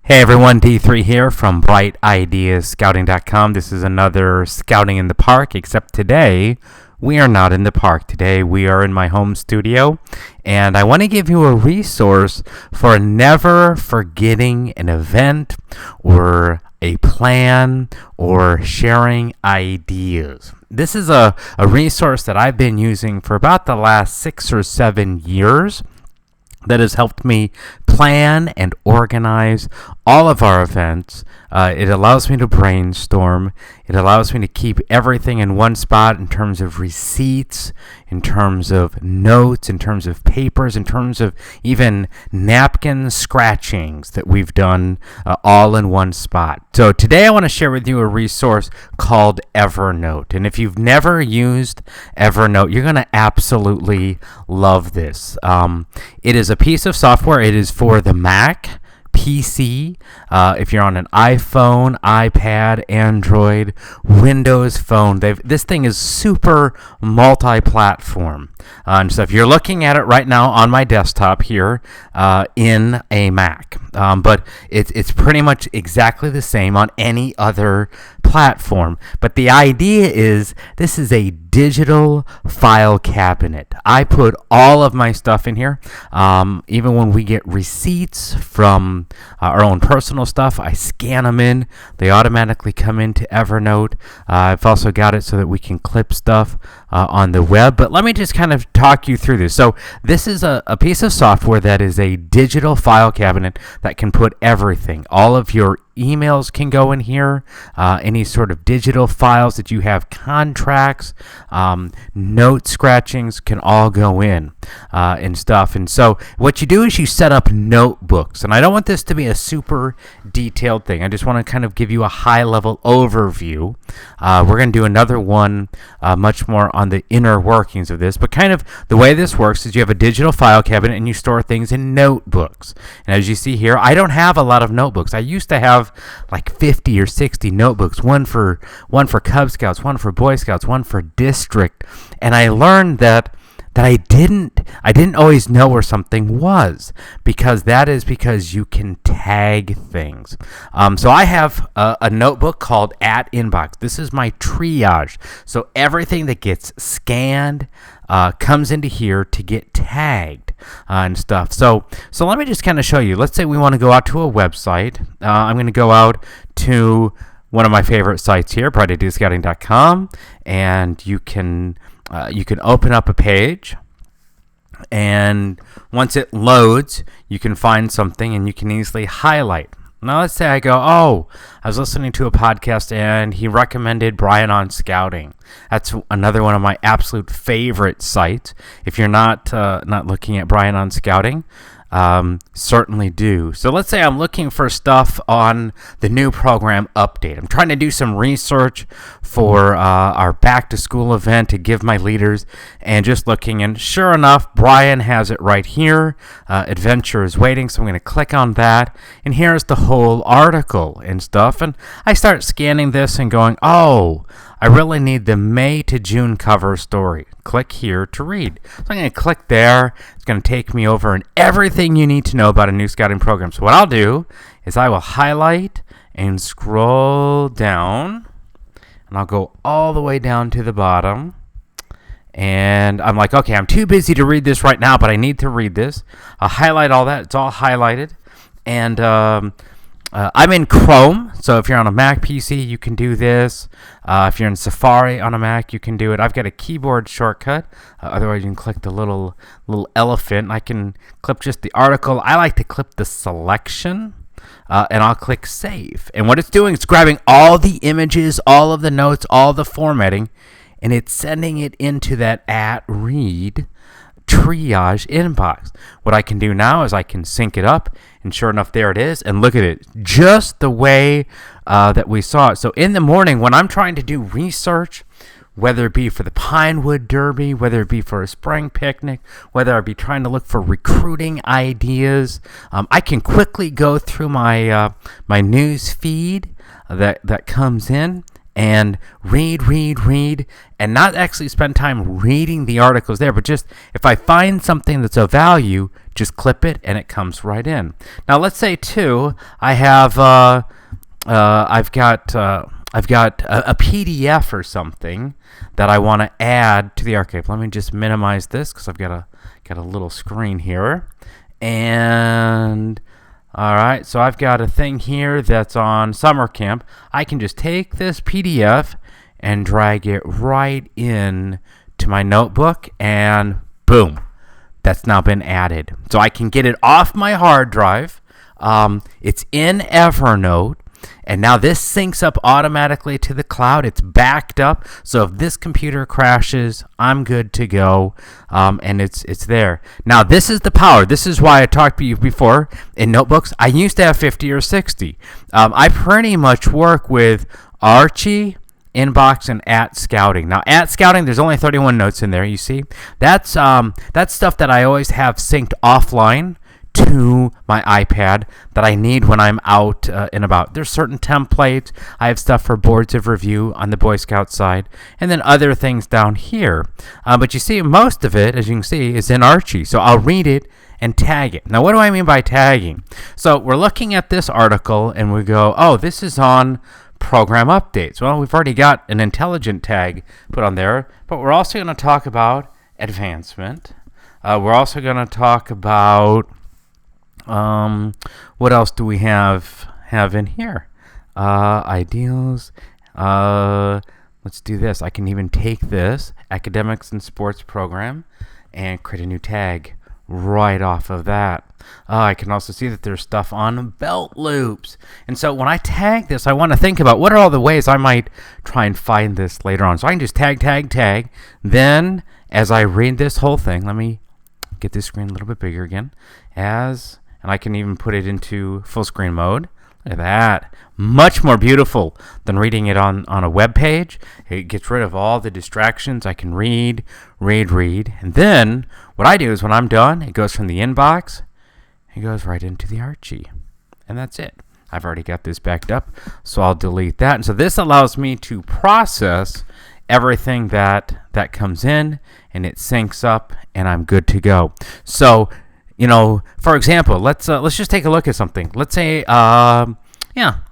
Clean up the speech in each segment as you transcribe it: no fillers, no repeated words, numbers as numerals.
Hey everyone, D3 here from BrightIdeasScouting.com. This is another Scouting in the Park, except today we are not in the park. Today we are in my home studio, and I want to give you a resource for never forgetting an event or a plan or sharing ideas. This is a resource that I've been using for about the last 6 or 7 years that has helped me plan and organize all of our events. It allows me to brainstorm. It allows me to keep everything in one spot in terms of receipts, in terms of notes, in terms of papers, in terms of even napkin scratchings that we've done all in one spot. So today I want to share with you a resource called Evernote. And if you've never used Evernote, you're going to absolutely love this. It is a piece of software. It is for the Mac, PC, if you're on an iPhone, iPad, Android, Windows Phone. This thing is super multi-platform. And so if you're looking at it right now on my desktop here in a Mac, but it's pretty much exactly the same on any other platform. But the idea is this is a digital file cabinet. I put all of my stuff in here. Even when we get receipts from our own personal stuff, I scan them in. They automatically come into Evernote. I've also got it so that we can clip stuff on the web. But let me just kind of talk you through this. So this is a piece of software that is a digital file cabinet that can put everything. All of your emails can go in here, any sort of digital files that you have, contracts, note scratchings can all go in and stuff. And so what you do is you set up notebooks. And I don't want this to be a super detailed thing. I just want to kind of give you a high-level overview. We're going to do another one much more on the inner workings of this. But kind of the way this works is you have a digital file cabinet and you store things in notebooks. And as you see here, I don't have a lot of notebooks. I used to have like 50 or 60 notebooks, one for Cub Scouts, one for Boy Scouts, one for district, and I learned that I didn't always know where something was, because you can tag things. So I have a notebook called @inbox. This is my triage. So everything that gets scanned comes into here to get tagged and stuff. So let me just kind of show you. Let's say we want to go out to a website. I'm going to go out to one of my favorite sites here, BrightIdeasScouting.com, and you can open up a page, and once it loads, you can find something and you can easily highlight. Now let's say I go, I was listening to a podcast and he recommended Brian on Scouting. That's another one of my absolute favorite sites. If you're not looking at Brian on Scouting, certainly do. So let's say I'm looking for stuff on the new program update. I'm trying to do some research for our back to school event to give my leaders, and just looking, and sure enough, Brian has it right here. Adventure is waiting, so I'm going to click on that, and here's the whole article and stuff. And I start scanning this and going, I really need the May to June cover story. Click here to read. So I'm going to click there. It's going to take me over and everything you need to know about a new scouting program. So what I'll do is I will highlight and scroll down, and I'll go all the way down to the bottom. And I'm like, okay, I'm too busy to read this right now, but I need to read this. I'll highlight all that. It's all highlighted. And I'm in Chrome, so if you're on a Mac PC, you can do this. If you're in Safari on a Mac, you can do it. I've got a keyboard shortcut. Otherwise, you can click the little elephant. I can clip just the article. I like to clip the selection, and I'll click Save. And what it's doing, it's grabbing all the images, all of the notes, all the formatting, and it's sending it into that @read triage inbox. What I can do now is I can sync it up, and sure enough, there it is. And look at it, just the way that we saw it. So in the morning, when I'm trying to do research, whether it be for the Pinewood Derby, whether it be for a spring picnic, whether I be trying to look for recruiting ideas, I can quickly go through my news feed that comes in, and read, and not actually spend time reading the articles there, but just if I find something that's of value, just clip it and it comes right in. Now let's say too, I've got a PDF or something that I want to add to the archive. Let me just minimize this because I've got a little screen here. And all right, so I've got a thing here that's on summer camp. I can just take this PDF and drag it right in to my notebook, and boom, that's now been added. So I can get it off my hard drive. It's in Evernote. And now this syncs up automatically to the cloud. It's backed up. So if this computer crashes, I'm good to go. And it's there. Now this is the power. This is why I talked to you before. In notebooks, I used to have 50 or 60. I pretty much work with Archie, Inbox, and at Scouting. Now at Scouting, there's only 31 notes in there. You see, that's stuff that I always have synced offline to my iPad that I need when I'm out and about. There's certain templates. I have stuff for boards of review on the Boy Scout side, and then other things down here. But you see, most of it, as you can see, is in Archie. So I'll read it and tag it. Now, what do I mean by tagging? So we're looking at this article, and we go, oh, this is on program updates. Well, we've already got an intelligent tag put on there, but we're also going to talk about advancement. We're also going to talk about what else do we have in here? Ideals. Let's do this. I can even take this academics and sports program and create a new tag right off of that. I can also see that there's stuff on belt loops. And so when I tag this, I want to think about what are all the ways I might try and find this later on. So I can just tag. Then as I read this whole thing, let me get this screen a little bit bigger again. And I can even put it into full screen mode. Look at that. Much more beautiful than reading it on a web page. It gets rid of all the distractions. I can read. And then what I do is when I'm done, it goes from the inbox, it goes right into the Archie. And that's it. I've already got this backed up, so I'll delete that. And so this allows me to process everything that comes in, and it syncs up, and I'm good to go. So for example, let's just take a look at something. Let's say, I've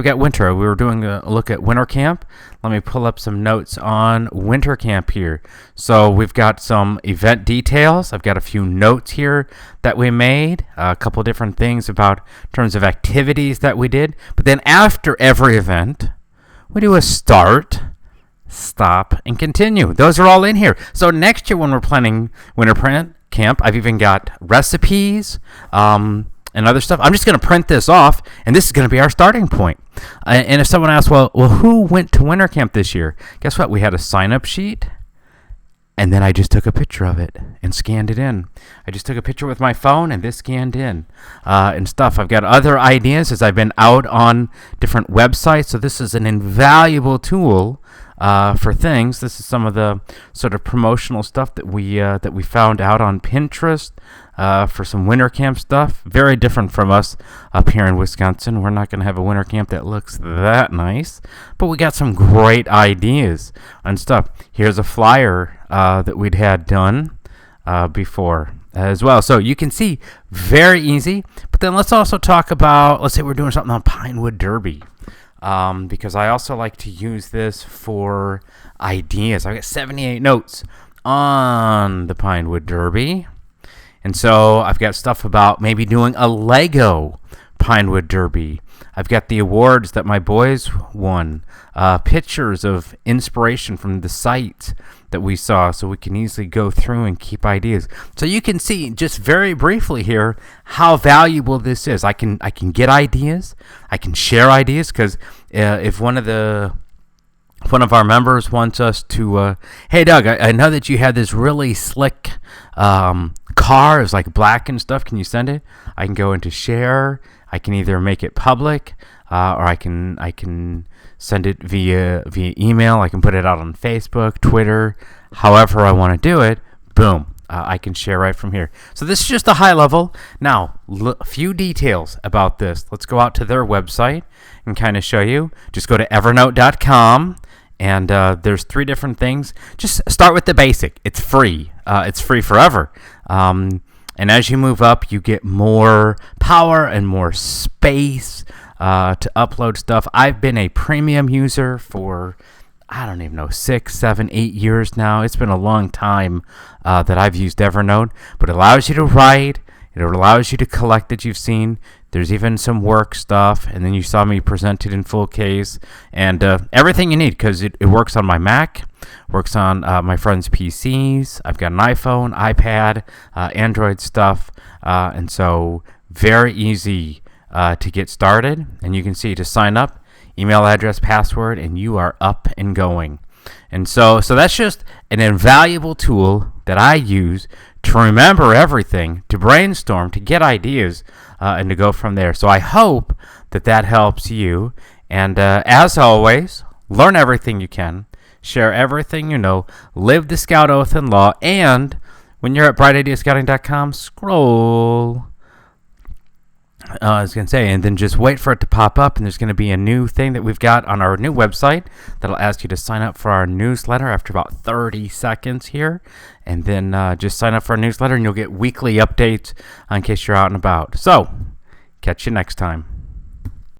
got winter. We were doing a look at winter camp. Let me pull up some notes on winter camp here. So we've got some event details. I've got a few notes here that we made, a couple different things about in terms of activities that we did. But then after every event, we do a start, stop, and continue. Those are all in here. So next year when we're planning winter camp, I've even got recipes and other stuff. I'm just going to print this off, and this is going to be our starting point. And if someone asks, well, who went to winter camp this year? Guess what? We had a sign-up sheet, and then I just took a picture of it and scanned it in. I just took a picture with my phone, and this scanned in and stuff. I've got other ideas as I've been out on different websites, so this is an invaluable tool for things. This is some of the sort of promotional stuff that we found out on Pinterest for some winter camp stuff. Very different from us up here in Wisconsin. We're not going to have a winter camp that looks that nice, but we got some great ideas and stuff. Here's a flyer that we'd had done before as well. So you can see, very easy. But then let's also talk about, let's say we're doing something on Pinewood Derby. Because I also like to use this for ideas. I've got 78 notes on the Pinewood Derby. And so I've got stuff about maybe doing a Lego Pinewood Derby. I've got the awards that my boys won, pictures of inspiration from the sites that we saw, so we can easily go through and keep ideas. So you can see just very briefly here how valuable this is. I can get ideas. I can share ideas, because if one of our members wants us to, hey Doug, I know that you had this really slick car. It's like black and stuff. Can you send it? I can go into share. I can either make it public, or I can send it via email. I can put it out on Facebook, Twitter, however I want to do it. Boom. I can share right from here. So this is just a high level. Now, a few details about this. Let's go out to their website and kind of show you. Just go to evernote.com, and there's 3 different things. Just start with the basic. It's free. It's free forever. And as you move up, you get more power and more space to upload stuff. I've been a premium user for, I don't even know, 6, 7, 8 years now. It's been a long time that I've used Evernote, but it allows you to write. It allows you to collect that you've seen. There's even some work stuff, and then you saw me present it in full case, and everything you need, because it works on my Mac, works on my friends' PCs. I've got an iPhone, iPad, Android stuff, and so very easy to get started. And you can see to sign up, email address, password, and you are up and going. And so that's just an invaluable tool that I use to remember everything, to brainstorm, to get ideas, and to go from there. So I hope that helps you. And as always, learn everything you can, share everything you know, live the Scout Oath and Law, and when you're at brightideascouting.com, scroll. I was going to say, and then just wait for it to pop up, and there's going to be a new thing that we've got on our new website that'll ask you to sign up for our newsletter after about 30 seconds here, and then just sign up for our newsletter, and you'll get weekly updates in case you're out and about. So, catch you next time.